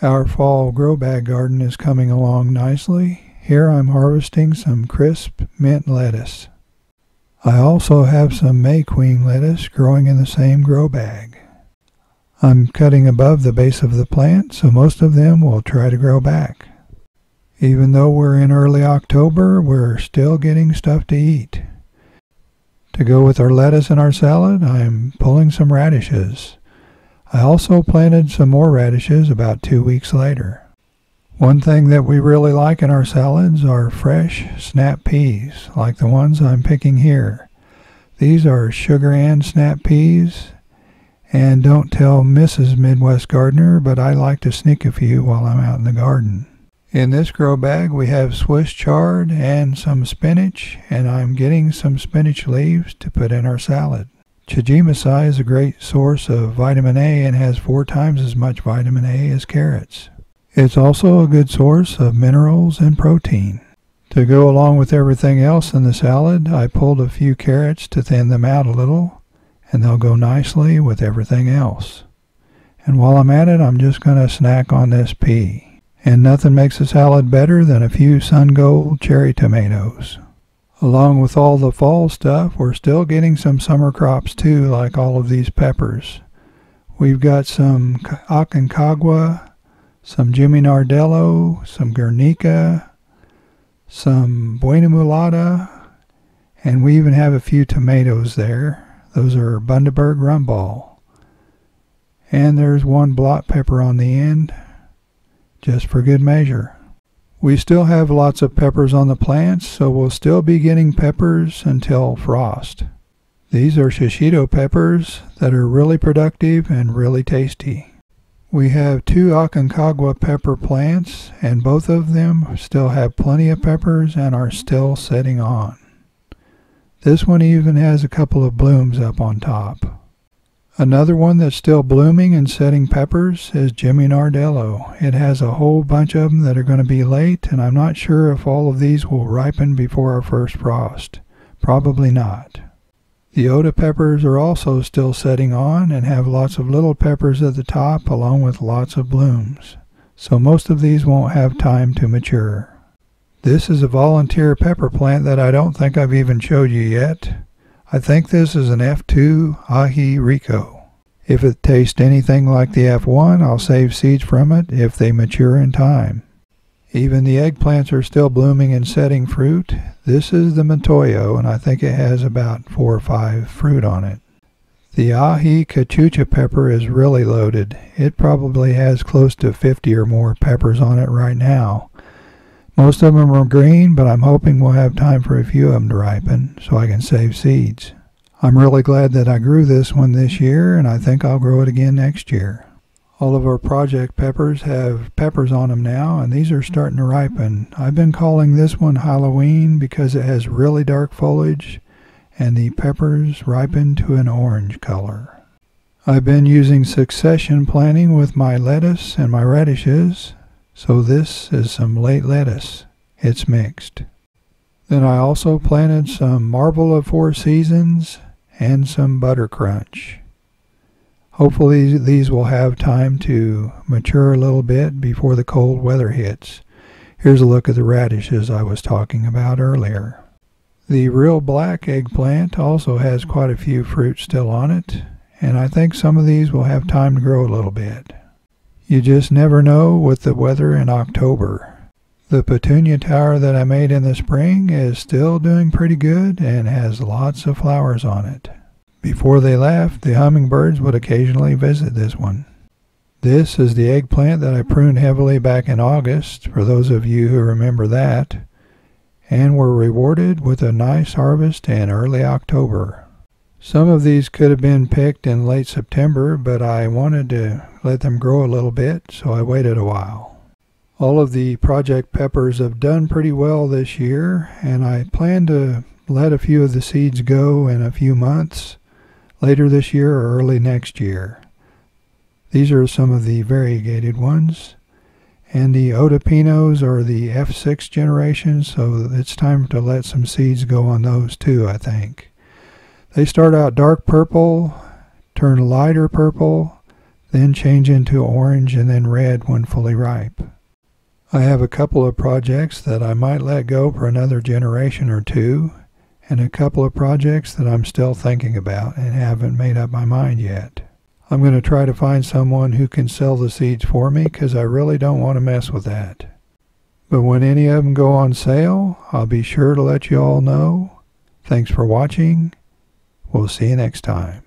Our fall grow bag garden is coming along nicely. Here I'm harvesting some crisp mint lettuce. I also have some May Queen lettuce growing in the same grow bag. I'm cutting above the base of the plant, so most of them will try to grow back. Even though we're in early October, we're still getting stuff to eat. To go with our lettuce and our salad, I'm pulling some radishes. I also planted some more radishes about 2 weeks later. One thing that we really like in our salads are fresh snap peas, like the ones I'm picking here. These are Sugar Ann snap peas, and don't tell Mrs. Midwest Gardener, but I like to sneak a few while I'm out in the garden. In this grow bag we have Swiss chard and some spinach, and I'm getting some spinach leaves to put in our salad. Chagimasai is a great source of vitamin A and has 4 times as much vitamin A as carrots. It's also a good source of minerals and protein. To go along with everything else in the salad, I pulled a few carrots to thin them out a little, and they'll go nicely with everything else. And while I'm at it, I'm just going to snack on this pea. And nothing makes a salad better than a few Sun Gold cherry tomatoes. Along with all the fall stuff, we're still getting some summer crops too, like all of these peppers. We've got some Aconcagua, some Jimmy Nardello, some Guernica, some Buena Mulata, and we even have a few tomatoes there. Those are Bundaberg Rumball. And there's one blot pepper on the end, just for good measure. We still have lots of peppers on the plants, so we'll still be getting peppers until frost. These are shishito peppers that are really productive and really tasty. We have 2 Aconcagua pepper plants, and both of them still have plenty of peppers and are still setting on. This one even has a couple of blooms up on top. Another one that's still blooming and setting peppers is Jimmy Nardello. It has a whole bunch of them that are going to be late, and I'm not sure if all of these will ripen before our first frost. Probably not. The Oda peppers are also still setting on and have lots of little peppers at the top along with lots of blooms. So most of these won't have time to mature. This is a volunteer pepper plant that I don't think I've even showed you yet. I think this is an F2 Aji Rico. If it tastes anything like the F1, I'll save seeds from it if they mature in time. Even the eggplants are still blooming and setting fruit. This is the Montoyo, and I think it has about 4 or 5 fruit on it. The Aji Cachucha pepper is really loaded. It probably has close to 50 or more peppers on it right now. Most of them are green, but I'm hoping we'll have time for a few of them to ripen so I can save seeds. I'm really glad that I grew this one this year, and I think I'll grow it again next year. All of our project peppers have peppers on them now, and these are starting to ripen. I've been calling this one Halloween because it has really dark foliage, and the peppers ripen to an orange color. I've been using succession planting with my lettuce and my radishes, so this is some late lettuce. It's mixed. Then I also planted some Marvel of 4 Seasons and some Butter Crunch. Hopefully these will have time to mature a little bit before the cold weather hits. Here's a look at the radishes I was talking about earlier. The real black eggplant also has quite a few fruit still on it, and I think some of these will have time to grow a little bit. You just never know with the weather in October. The petunia tower that I made in the spring is still doing pretty good and has lots of flowers on it. Before they left, the hummingbirds would occasionally visit this one. This is the eggplant that I pruned heavily back in August, for those of you who remember that, and were rewarded with a nice harvest in early October. Some of these could have been picked in late September, but I wanted to let them grow a little bit, so I waited a while. All of the project peppers have done pretty well this year, and I plan to let a few of the seeds go in a few months, later this year or early next year. These are some of the variegated ones, and the Odapinos are the F6 generation, so it's time to let some seeds go on those too, I think. They start out dark purple, turn lighter purple, then change into orange and then red when fully ripe. I have a couple of projects that I might let go for another generation or two, and a couple of projects that I'm still thinking about and haven't made up my mind yet. I'm going to try to find someone who can sell the seeds for me because I really don't want to mess with that. But when any of them go on sale, I'll be sure to let you all know. Thanks for watching. We'll see you next time.